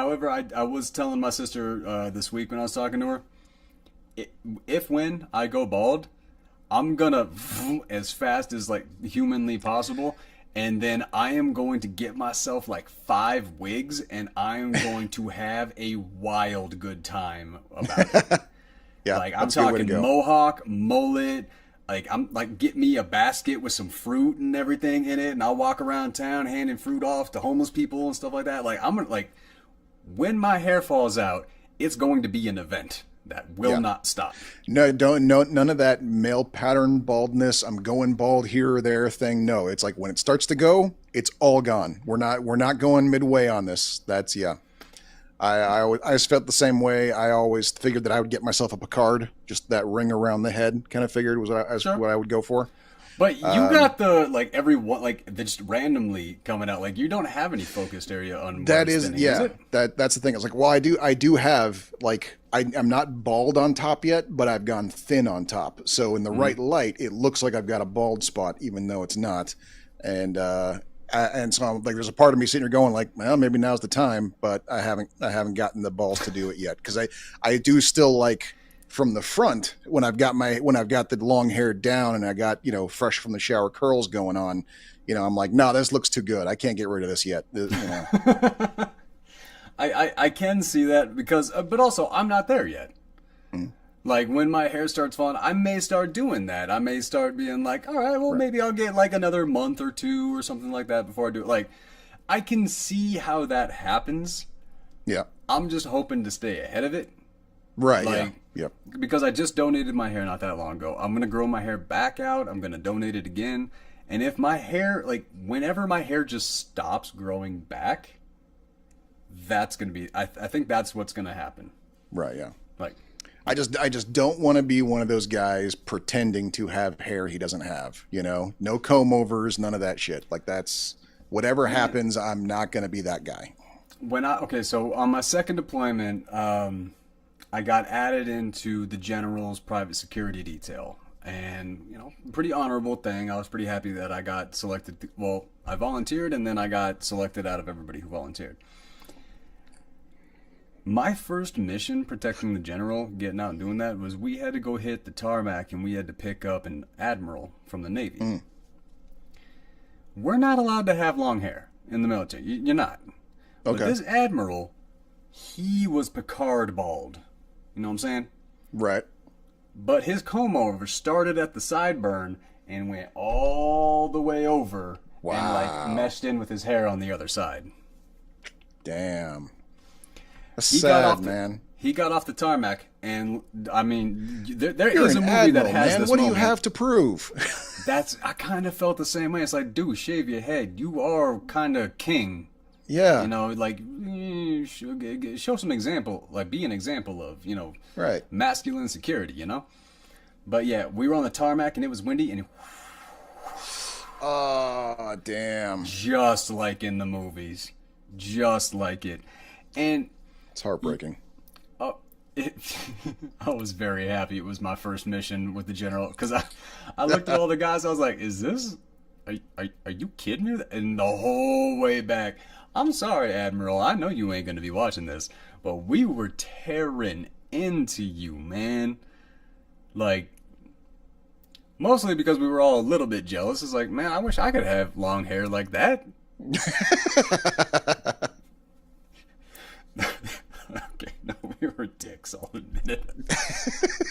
However, I was telling my sister this week when I was talking to her, if when I go bald, I'm gonna as fast as like humanly possible, and then I am going to get myself like 5 wigs, and I am going to have a wild good time about it. Yeah, Like I'm that's a good way to talking go. mohawk, mullet. Like I'm like get me a basket with some fruit and everything in it, and I'll walk around town handing fruit off to homeless people and stuff like that. Like I'm gonna like when my hair falls out, it's going to be an event that will Yeah. not stop. No, don't, no, none of that male pattern baldness. I'm going bald here or there thing. No, it's like when it starts to go, it's all gone. We're not going midway on this. That's yeah. I just felt the same way. I always figured that I would get myself a Picard, just that ring around the head. Kind of figured was Sure. what I would go for. But you got the like every one like they're just randomly coming out. Like you don't have any focused area on where That it's is, thinning, is yeah. it? That's the thing. It's like, well, I do have like I'm not bald on top yet, but I've gone thin on top. So in the right light, it looks like I've got a bald spot, even though it's not. And so I'm like, there's a part of me sitting here going like, well, maybe now's the time, but I haven't gotten the balls to do it yet because I do still like from the front when I've got the long hair down and I got fresh from the shower curls going on. I'm like, no, this looks too good. I can't get rid of this yet. I can see that because, but also I'm not there yet. Mm. Like when my hair starts falling, I may start doing that. I may start being like, all right, well, Right. maybe I'll get like another month or two or something like that before I do it. Like, I can see how that happens. Yeah. I'm just hoping to stay ahead of it. Right. Yeah. Like, Yep. because I just donated my hair not that long ago. I'm gonna grow my hair back out. I'm gonna donate it again. And if my hair, like, whenever my hair just stops growing back, that's gonna be. I think that's what's gonna happen. Right. Yeah. Like, I just don't want to be one of those guys pretending to have hair he doesn't have, No comb overs, none of that shit. Like that's whatever happens, I'm not going to be that guy. okay, so on my second deployment, I got added into the general's private security detail, and pretty honorable thing. I was pretty happy that I got selected. Well, I volunteered, and then I got selected out of everybody who volunteered. My first mission protecting the general, getting out and doing that, was we had to go hit the tarmac and we had to pick up an admiral from the Navy. We're not allowed to have long hair in the military. You're not. But Okay. this admiral, he was Picard bald. You know what I'm saying? Right. But his comb over started at the sideburn and went all the way over and like Wow. meshed in with his hair on the other side. Damn. That's He got off sad, the, man. He got off the tarmac, and I mean, there You're is a an movie that admiral, has man. this What do you moment. have to prove? I kind of felt the same way. It's like, dude, shave your head. You are kind of king. Yeah. Like show some example, like be an example of Right. masculine security. But yeah, we were on the tarmac and it was windy and Oh, damn. just like in the movies, just like it, and It's heartbreaking. oh, I was very happy it was my first mission with the general because I looked at all the guys. I was like, "Is this? Are you kidding me?" And the whole way back, I'm sorry, Admiral. I know you ain't gonna be watching this, but we were tearing into you, man. Like, mostly because we were all a little bit jealous. It's like, man, I wish I could have long hair like that. Okay, no, we were dicks. I'll admit it.